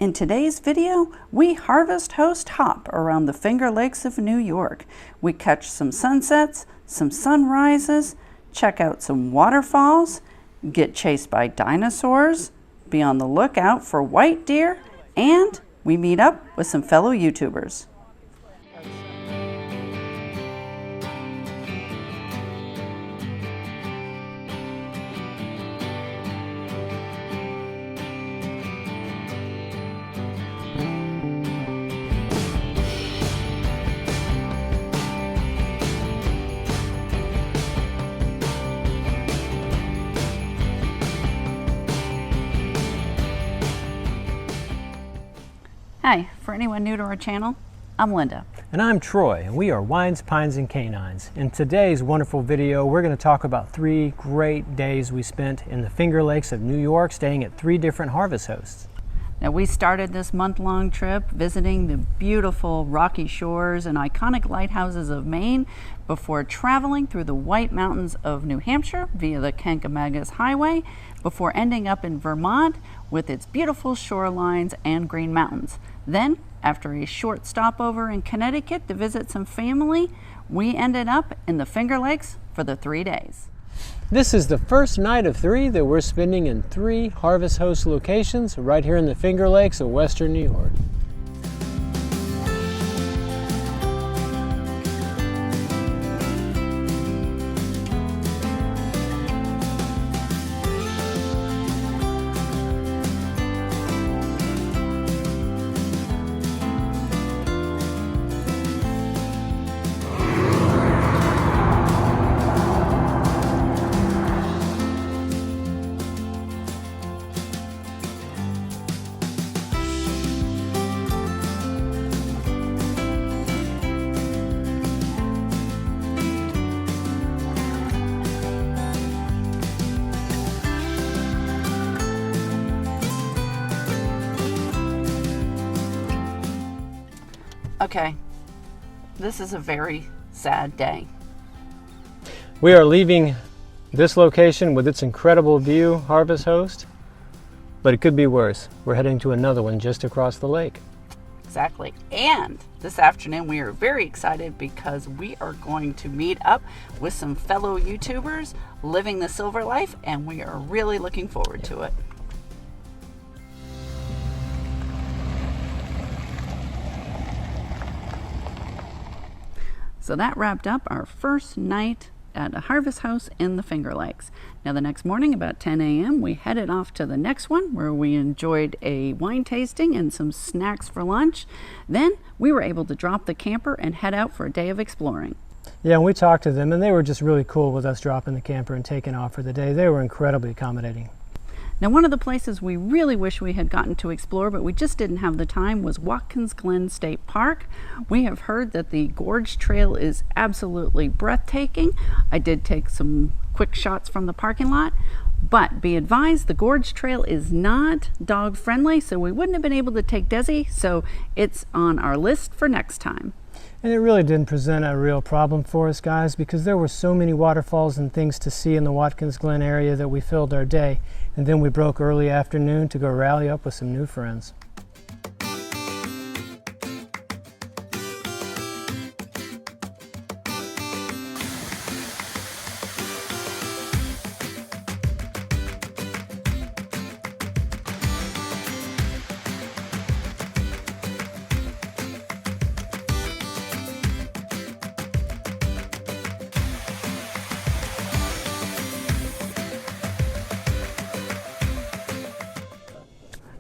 In today's video, we harvest host hop around the Finger Lakes of New York. We catch some sunsets, some sunrises, check out some waterfalls, get chased by dinosaurs, be on the lookout for white deer, and we meet up with some fellow YouTubers. Hi, for anyone new to our channel, I'm Linda. And I'm Troy, and we are Wines, Pines, and Canines. In today's wonderful video, we're going to talk about 3 great days we spent in the Finger Lakes of New York, staying at 3 different harvest hosts. Now, we started this month-long trip visiting the beautiful rocky shores and iconic lighthouses of Maine before traveling through the White Mountains of New Hampshire via the Kankamagas Highway, before ending up in Vermont with its beautiful shorelines and Green Mountains. Then, after a short stopover in Connecticut to visit some family, we ended up in the Finger Lakes for the 3 days. This is the first night of 3 that we're spending in 3 harvest host locations right here in the Finger Lakes of Western New York. Okay, this is a very sad day. We are leaving this location with its incredible view harvest host, but it could be worse. We're heading to another one just across the lake. Exactly. And this afternoon we are very excited because we are going to meet up with some fellow YouTubers living the silver life, and we are really looking forward to it. So that wrapped up our first night at a harvest house in the Finger Lakes. Now the next morning about 10 a.m. we headed off to the next one where we enjoyed a wine tasting and some snacks for lunch. Then we were able to drop the camper and head out for a day of exploring. Yeah, and we talked to them and they were just really cool with us dropping the camper and taking off for the day. They were incredibly accommodating. Now, one of the places we really wish we had gotten to explore, but we just didn't have the time, was Watkins Glen State Park. We have heard that the Gorge Trail is absolutely breathtaking. I did take some quick shots from the parking lot, but be advised, the Gorge Trail is not dog friendly, so we wouldn't have been able to take Desi, so it's on our list for next time. And it really didn't present a real problem for us, guys, because there were so many waterfalls and things to see in the Watkins Glen area that we filled our day. And then we broke early afternoon to go rally up with some new friends.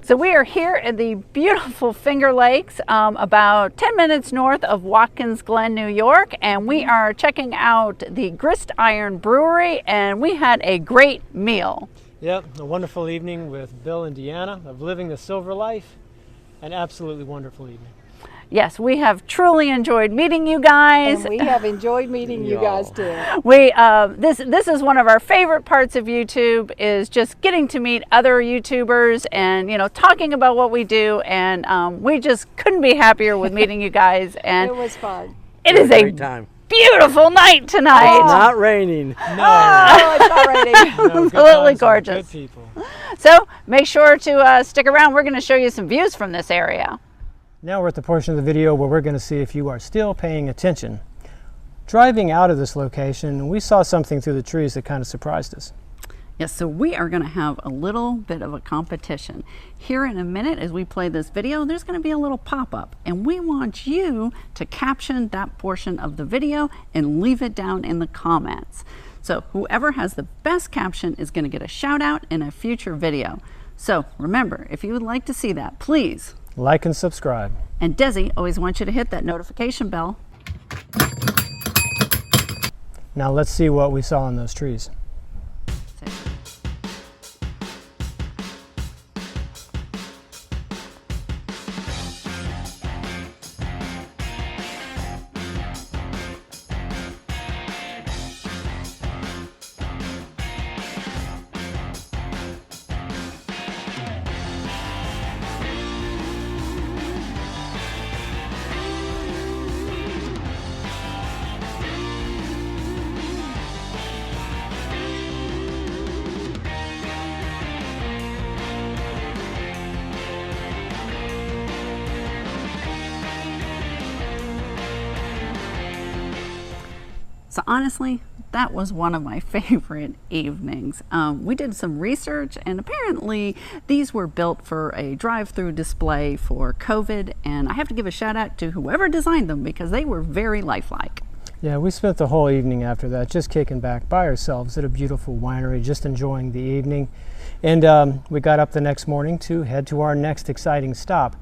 So we are here at the beautiful Finger Lakes, about 10 minutes north of Watkins Glen, New York, and we are checking out the Grist Iron Brewery, and we had a great meal. Yep, a wonderful evening with Bill and DeAnna of Living the Silver Life. An absolutely wonderful evening. Yes, we have truly enjoyed meeting you guys. And we have enjoyed meeting you guys too. We this is one of our favorite parts of YouTube, is just getting to meet other YouTubers and talking about what we do, and we just couldn't be happier with meeting you guys. And it was fun. It is a great time. beautiful night tonight. Not raining. Oh, it's not raining. Absolutely gorgeous. Good people. So make sure to stick around. We're going to show you some views from this area. Now we're at the portion of the video where we're going to see if you are still paying attention. Driving out of this location, we saw something through the trees that kind of surprised us. Yes, so we are going to have a little bit of a competition. Here in a minute, as we play this video, there's going to be a little pop-up, and we want you to caption that portion of the video and leave it down in the comments. So whoever has the best caption is going to get a shout out in a future video. So remember, if you would like to see that, please Like and subscribe. And Desi always wants you to hit that notification bell. Now let's see what we saw in those trees. So honestly, that was one of my favorite evenings. We did some research, and apparently these were built for a drive-through display for COVID, and I have to give a shout out to whoever designed them because they were very lifelike. Yeah, we spent the whole evening after that just kicking back by ourselves at a beautiful winery, just enjoying the evening. And we got up the next morning to head to our next exciting stop.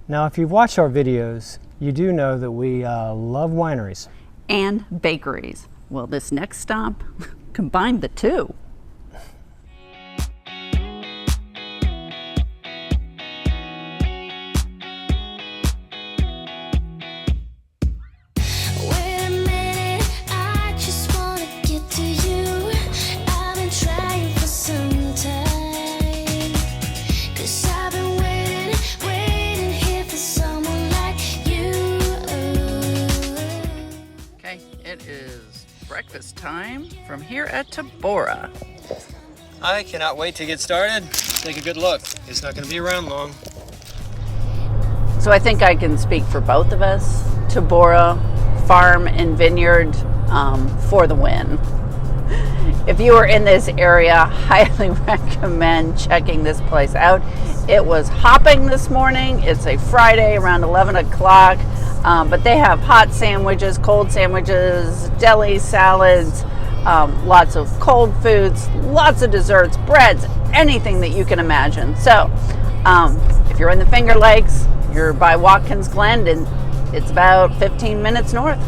Now, if you've watched our videos, you do know that we love wineries. And bakeries. Well, this next stop combined the two. It is breakfast time from here at Tabora. I cannot wait to get started. Take a good look. It's not going to be around long. So I think I can speak for both of us. Tabora Farm and Vineyard for the win. If you are in this area, highly recommend checking this place out. It was hopping this morning. It's a Friday around 11 o'clock. But they have hot sandwiches, cold sandwiches, deli salads, lots of cold foods, lots of desserts, breads, anything that you can imagine. So if you're in the Finger Lakes, you're by Watkins Glen, and it's about 15 minutes north.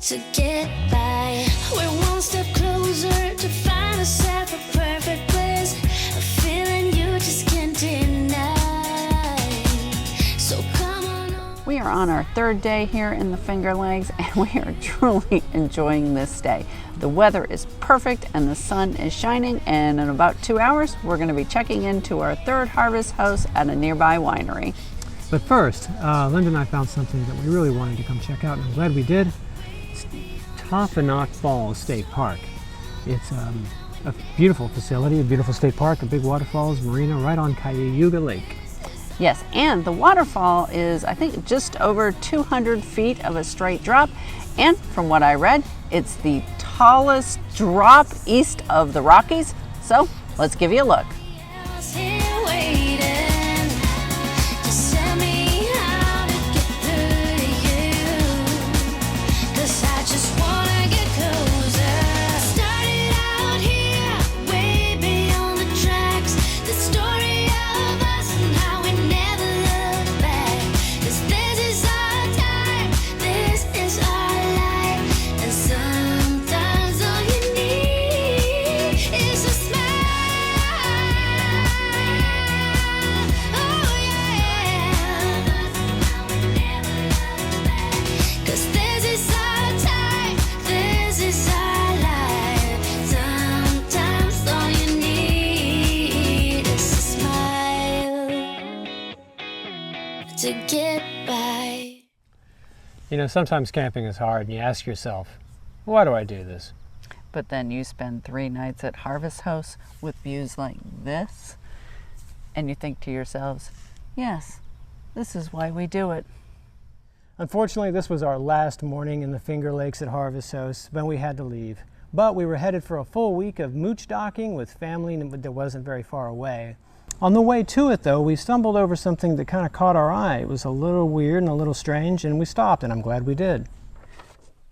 To get by, we're one step closer to find ourselves a perfect place, a feeling you just can't deny. So come on. We are on our third day here in the Finger Lakes, and we are truly enjoying this day. The weather is perfect and the sun is shining, and in about 2 hours we're going to be checking into our third harvest house at a nearby winery. But first, Linda and I found something that we really wanted to come check out, and I'm glad we did. It's Taughannock Falls State Park. It's a beautiful facility, a beautiful state park, a big waterfalls marina right on Cayuga Lake. Yes, and the waterfall is, I think, just over 200 feet of a straight drop, and from what I read, it's the tallest drop east of the Rockies. So let's give you a look. To get by. You know, sometimes camping is hard and you ask yourself, why do I do this? But then you spend 3 nights at Harvest House with views like this, and you think to yourselves, yes, this is why we do it. Unfortunately, this was our last morning in the Finger Lakes at Harvest House when we had to leave. But we were headed for a full week of mooch docking with family that wasn't very far away. On the way to it, though, we stumbled over something that kind of caught our eye. It was a little weird and a little strange, and we stopped, and I'm glad we did.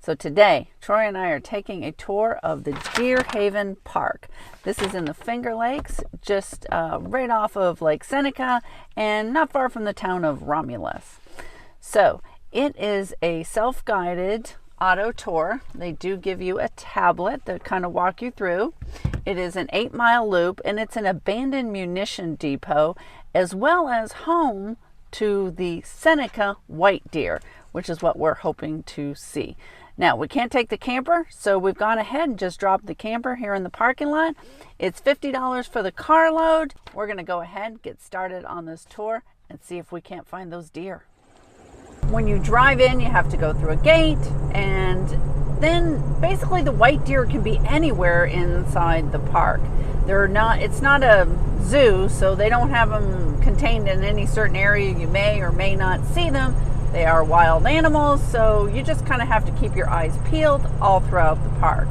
So today, Troy and I are taking a tour of the Deer Haven Park. This is in the Finger Lakes, just right off of Lake Seneca and not far from the town of Romulus. So it is a self-guided auto tour. They do give you a tablet that kind of walk you through. It is an 8-mile loop, and it's an abandoned munition depot as well as home to the Seneca white deer, which is what we're hoping to see. Now, we can't take the camper, so we've gone ahead and just dropped the camper here in the parking lot. It's $50 for the carload. We're going to go ahead and get started on this tour and see if we can't find those deer. When you drive in, you have to go through a gate, and then basically the white deer can be anywhere inside the park. It's not a zoo, so they don't have them contained in any certain area. You may or may not see them. They are wild animals, so you just kind of have to keep your eyes peeled all throughout the park.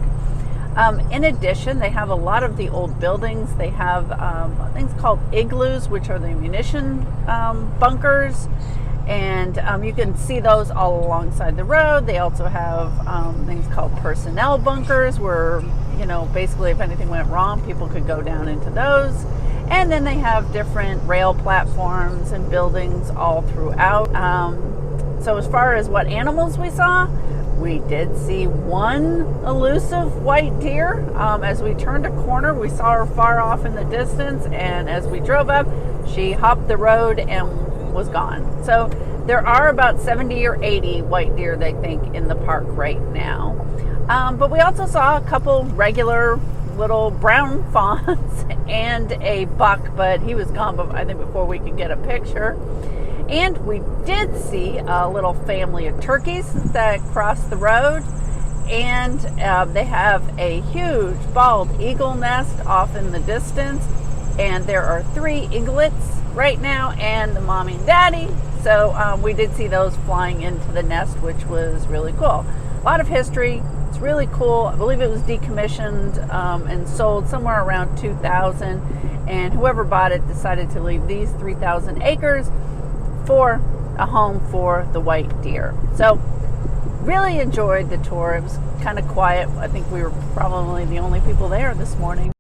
In addition, they have a lot of the old buildings. They have things called igloos, which are the munition bunkers. And you can see those all alongside the road. They also have things called personnel bunkers where, you know, basically if anything went wrong, people could go down into those. And then they have different rail platforms and buildings all throughout. So as far as what animals we saw, we did see one elusive white deer. As we turned a corner, we saw her far off in the distance. And as we drove up, she hopped the road and was gone. So there are about 70 or 80 white deer, they think, in the park right now. But we also saw a couple regular little brown fawns and a buck, but he was gone, I think, before we could get a picture. And we did see a little family of turkeys that crossed the road. And they have a huge bald eagle nest off in the distance. And there are 3 eaglets right now and the mommy and daddy. So we did see those flying into the nest, which was really cool. A lot of history. It's really cool. I believe it was decommissioned and sold somewhere around 2000. And whoever bought it decided to leave these 3,000 acres for a home for the white deer. So really enjoyed the tour. It was kind of quiet. I think we were probably the only people there this morning.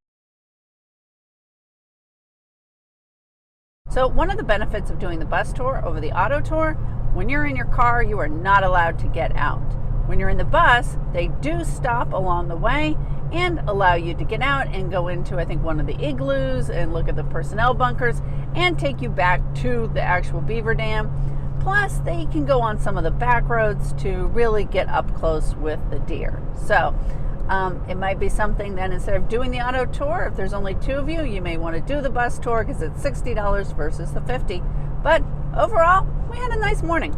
So one of the benefits of doing the bus tour over the auto tour, when you're in your car, you are not allowed to get out. When you're in the bus, they do stop along the way and allow you to get out and go into, I think, one of the igloos and look at the personnel bunkers and take you back to the actual beaver dam. Plus, they can go on some of the back roads to really get up close with the deer. So it might be something that instead of doing the auto tour, if there's only 2 of you, you may want to do the bus tour because it's $60 versus the $50. But overall, we had a nice morning.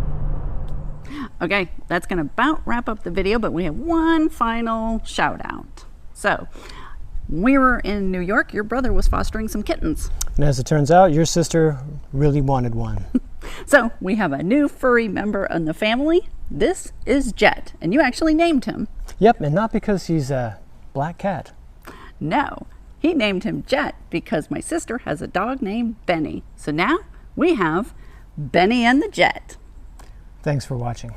Okay, that's going to about wrap up the video, but we have one final shout out. So, we were in New York. Your brother was fostering some kittens. And as it turns out, your sister really wanted one. So, we have a new furry member in the family. This is Jet, and you actually named him. Yep, and not because he's a black cat. No, he named him Jet because my sister has a dog named Benny. So now we have Benny and the Jet. Thanks for watching.